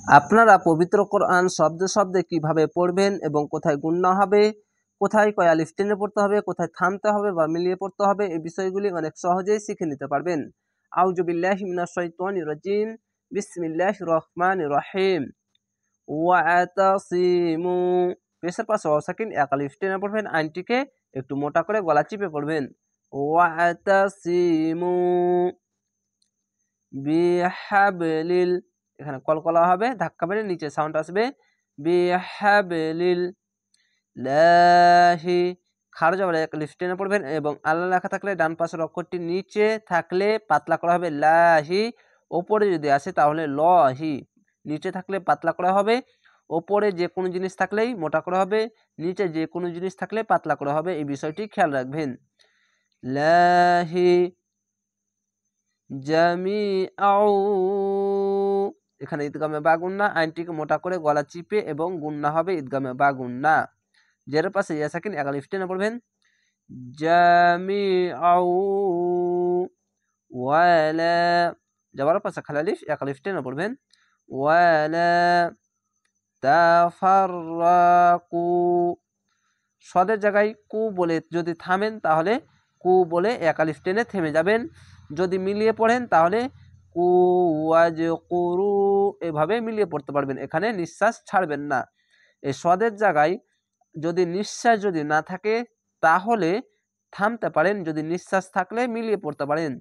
আপনারা পবিত্র কোরআন শব্দে শব্দে কিভাবে পড়বেন এবং কোথায় গুণনা হবে, কোথায় কয় আলিফ টেনে পড়তে হবে, কোথায় থামতে হবে বা মিলিয়ে পড়তে হবে, এই বিষয়গুলি অনেক সহজেই শিখে নিতে পারবেন। আউযু বিল্লাহি মিনাশ শাইতানির রাজিম। বিসমিল্লাহির রহমানির রহিম। ওয়াতাসিমু, পেশের পাশে অসাকিন এক আলিফ টেনে পড়বেন, আইনটিকে একটু মোটা করে গলা চিপে পড়বেন। ওয়াতাসিমু বিহাবলিল, এখানে কলকলা হবে, ধাক্কা মেরে নিচে সাউন্ড আসবে। বিহাবলিল লাহি, খাড়া জবর এক আলিফ টেনে পড়বেন এবং আল্লাহ লেখা থাকলে ডান পাশের অক্ষরটি নিচে থাকলে পাতলা করা হবে লাহি, ওপরে যদি আসে তাহলে লহি, নিচে থাকলে পাতলা করা হবে, ওপরে যে কোনো জিনিস থাকলেই মোটা করা হবে, নিচে যে কোনো জিনিস থাকলে পাতলা করা হবে, এই বিষয়টি খেয়াল রাখবেন। লাহি জামিআউ, এখানে ঈদগামে বা গুন্না, আইনটিকে মোটা করে গলা চিপে এবং গুন্না হবে ঈদগামে বা গুন্না। জের পাশে ইয়া সাকিন এক আলিফ টেনে পড়বেন। জামিআউ ওয়ালা, যাবার পাশে খালি আলিফ এক আলিফ টেনে পড়বেন। ওয়ালা তাফাররাকু, সদের জায়গায় কু বলে যদি থামেন তাহলে কু বলে এক আলিফ টেনে থেমে যাবেন। যদি মিলিয়ে পড়েন তাহলে কু ওয়াজকুরু, এভাবে মিলিয়ে পড়তে পারবেন, এখানে নিঃশ্বাস ছাড়বেন না। এই সদের জায়গায় যদি নিঃশ্বাস যদি না থাকে তাহলে থামতে পারেন, যদি নিঃশ্বাস থাকলে মিলিয়ে পড়তে পারেন।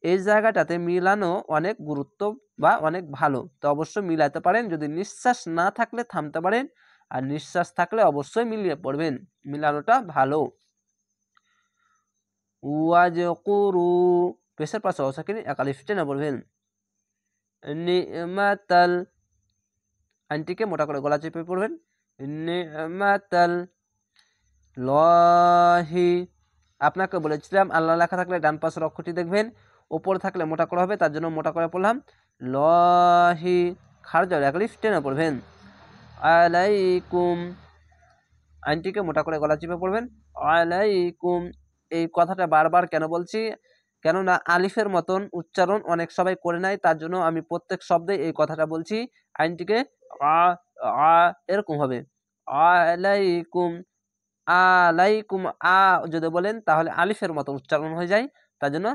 এই জায়গাটাতে মিলানো অনেক গুরুত্ব বা অনেক ভালো, তো অবশ্যই মিলাতে পারেন। যদি নিঃশ্বাস না থাকলে থামতে পারেন, আর নিঃশ্বাস থাকলে অবশ্যই মিলিয়ে পড়বেন, মিলানোটা ভালো। ওয়াজকুরু, পেশের পাশে অসাকিন এক আলিফ টেনে পড়বেন। নিমাতাল, আইনটিকে মোটা করে গলা চেপে পড়বেন। নিমাতাল লহি, আপনাকে বলেছিলাম আল্লাহ লেখা থাকলে ডান পাশের অক্ষরটি দেখবেন, ওপরে থাকলে মোটা করা হবে, তার জন্য মোটা করে পড়লাম। লহি, খারজা এক আলিফ টেনে পড়বেন। আলাইকুম, আইনটিকে মোটা করে গলা চিপে পড়বেন। আলাইকুম, এই কথাটা বারবার কেন বলছি, কেননা আলিফের মতন উচ্চারণ অনেক সবাই করে নাই, তার জন্য আমি প্রত্যেক শব্দে এই কথাটা বলছি। আইনটিকে এরকম হবে, আলাইকুম। আলাইকুম আ যদি বলেন তাহলে আলিফের মতো উচ্চারণ হয়ে যায়, তার জন্য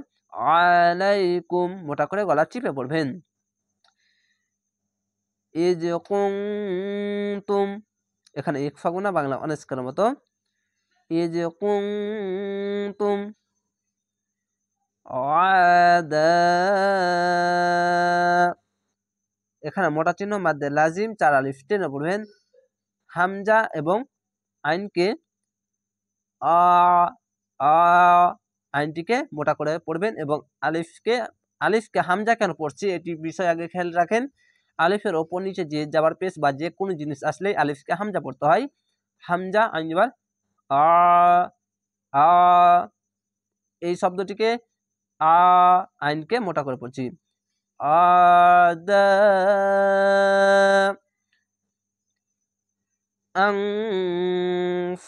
আলাইকুম মোটা করে গলা চিপে পড়বেন। ইজ কুনতুম, এখানে ইকফা গুনা বাংলা অনেস্কের মতো। ইজ কুনতুম আদা, এখানে মোটা চিহ্ন মাদ্দে লাজিম 4 আলিফ টেনে পড়বেন। হামজা এবং আইনকে আইনটিকে মোটা করে পড়বেন এবং আলিফকে হামজা কেন পড়ছি এটি বিষয় আগে খেয়াল রাখেন। আলিফের ওপর নিচে যে যাবার পেশ বা যে কোনো জিনিস আসলেই আলিফকে হামজা পড়তে হয়। হামজা আইন যাবার আ, এই শব্দটিকে আইনকে মোটা করে পড়ছি। আদা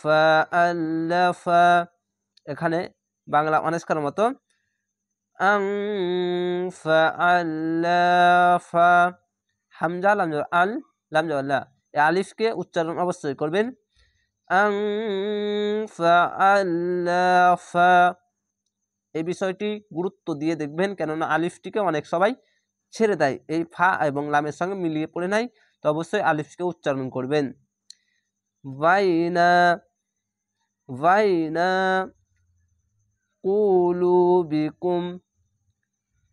ফাআল্লাফা, এখানে বাংলা অনেস্কার মতো ফাআল্লাফা, হামজা লাম আল লাম লা, এই আলিফকে উচ্চারণ অবশ্যই করবেন। ফাআল্লাফা, এই বিষয়টি গুরুত্ব দিয়ে দেখবেন, কেননা আলিফটিকে অনেক সবাই ছেড়ে দেয়, এই ফা এবং লামের সঙ্গে মিলিয়ে পড়ে নাই, তো অবশ্যই আলিফকে উচ্চারণ করবেন। বাইনা বাইনা কুলুবিকুম,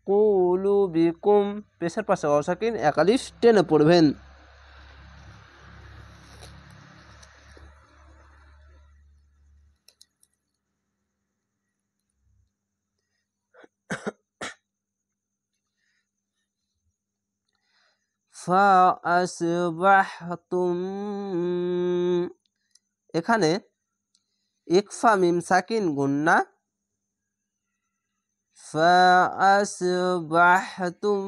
কুলুবিকুম, পেশের পাশে অসাকিন এক আলিফ টেনে পড়বেন। ফাআসবাহতুম, এখানে ইকফা মিম সাকিন গুন্না, ফাআসবাহতুম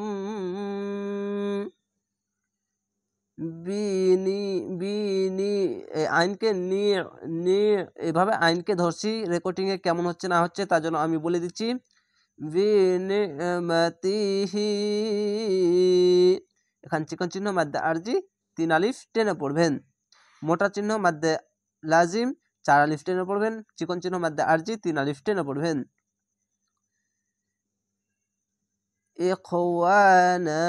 বিনি বিনি, আইনকে নি এভাবে আইনকে ধরছি, রেকর্ডিংয়ে কেমন হচ্ছে না হচ্ছে তার জন্য আমি বলে দিচ্ছি। বিনিমাতিহি, এখানে চিকন চিহ্ন মাদ্দে আরজি 3 আলিফ টেনে পড়বেন। মোটা চিহ্ন মাদ্দে লাজিম 4 আলিফ টেনে পড়বেন। চিকন চিহ্ন মাদ্দে আরজি 3 আলিফ টেনে পড়বেন। ইখওয়ানা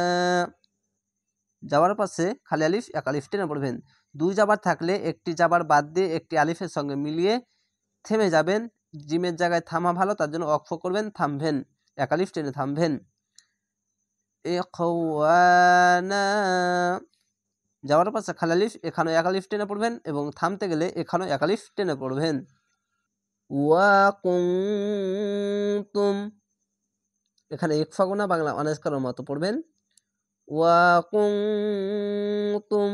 যাওয়ার পাশে খালি আলিফ 1 আলিফ টেনে পড়বেন। 2 জাবার থাকলে একটি জাবার বাদ দিয়ে একটি আলিফের সঙ্গে মিলিয়ে থেমে যাবেন। জিমের জায়গায় থামা ভালো, তার জন্য ওয়াকফ করবেন, থামবেন, 1 আলিফ টেনে থামবেন। ইখওয়ানা যাওয়ার পাশে খালি আলিফ, এখানেও 1 আলিফ টেনে পড়বেন এবং থামতে গেলে এখানেও 1 আলিফ টেনে পড়বেন। ওয়া কুনতুম এখানে ইকফা গুনা বাংলা অনাস্কারের মতো পড়বেন। ওয়া কুনতুম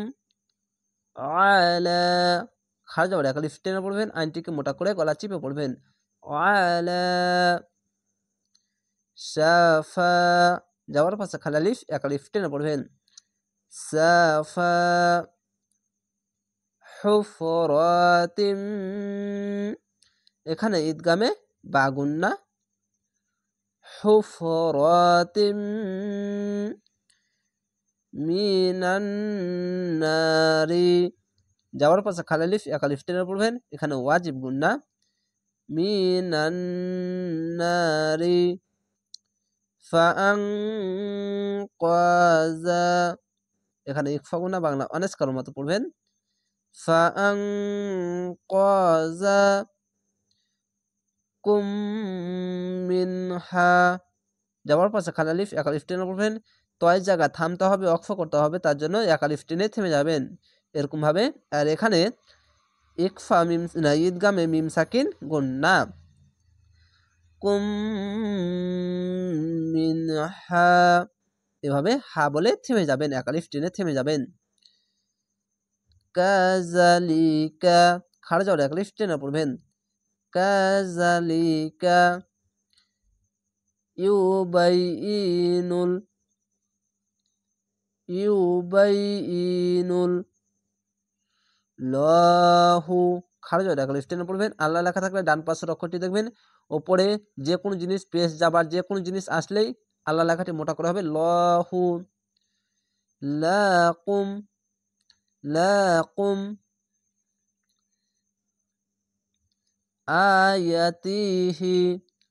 আলা খাড়া যাওয়ার 1 আলিফ টেনে পড়বেন। আইনটিকে মোটা করে গলা চিপে পড়বেন। আলা সাফা যাওয়ার পাশে খালি আলিফ 1 আলিফ টেনে পড়বেন। সাফা হুফরাতিম এখানে ঈদগামে বা গুন্না হুফরাতিম মিনান নারি যাওয়ার পাশে খালি আলিফ 1 আলিফ টেনে পড়বেন। এখানে ওয়াজিব গুন্না মিনান নারি ফাআনকাযা এখানে ইকফা গুনা বাংলা অনাস্কারের মতো পড়বেন। ফাআনকাযা কুম মিনহা যাওয়ার পাশে খালি আলিফ 1 আলিফ টেনে পড়বেন। তয় জায়গা থামতে হবে, ওয়াকফ করতে হবে, তার জন্য 1 আলিফ টেনে থেমে যাবেন এরকম ভাবে। আর এখানে ইকফা মিম না ঈদগামে মিম সাকিন গুন্না কুম মিনহা এভাবে হা বলে থেমে যাবেন, 1 আলিফ টেনে থেমে যাবেন। কাযালিকা খাড়া যাওয়ার 1 আলিফ টেনে পড়বেন। কাযালিকা ইউবাইনুল লাহু খাড়া যাওয়ার 1 আলিফ টেনে পড়বেন। আল্লাহ লেখা থাকলে ডান পাশের অক্ষরটি দেখবেন ওপরে যে কোনো জিনিস পেশ যাবার যে কোনো জিনিস আসলেই আল্লাহ লেখাটি মোটা করা হবে। লাহু লাকুম লাকুম আয়াতিহি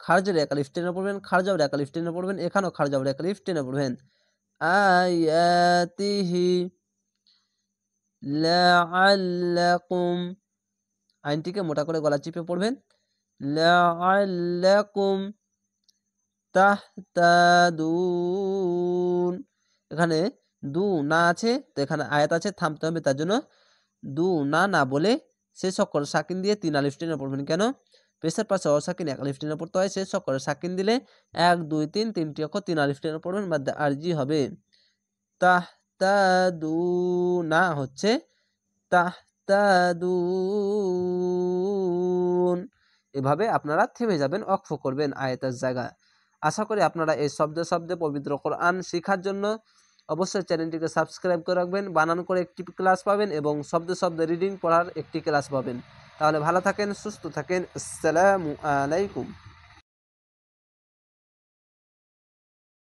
খাড়া যাওয়ার 1 আলিফ টেনে পড়বেন। খাড়া যাওয়ার 1 আলিফ টেনে পড়বেন। এখানেও খাড়া যাওয়ার 1 আলিফ টেনে পড়বেন। আয়াতিহি লাআল্লাকুম আইনটিকে মোটা করে গলা চিপে পড়বেন। লাআল্লাকুম তাহতাদুন এখানে দু না আছে, তো এখানে আয়াত আছে, থামতে হবে, তার জন্য দু না বলে শেষ অক্ষর সাকিন দিয়ে 3 আলিফ টেনে পড়বেন। কেন পেশের পাশে অসাকিন 1 আলিফ টেনে পড়তে হয়, শেষ অক্ষরে সাকিন দিলে 1 2 3 তিনটি অক্ষর 3 আলিফ টেনে পড়বেন, বাদ আরজি হবে। তাহতাদুনা হচ্ছে তাহতাদুন এভাবে আপনারা থেমে যাবেন, ওয়াকফ করবেন আয়াতের জায়গা। আশা করি আপনারা এই শব্দে শব্দে পবিত্র কোরআন শেখার জন্য অবশ্যই চ্যানেলটিকে সাবস্ক্রাইব করে রাখবেন। বানান করে একটি ক্লাস পাবেন এবং শব্দে শব্দে রিডিং পড়ার একটি ক্লাস পাবেন। তাহলে ভালো থাকেন, সুস্থ থাকেন। আসসালামু আলাইকুম।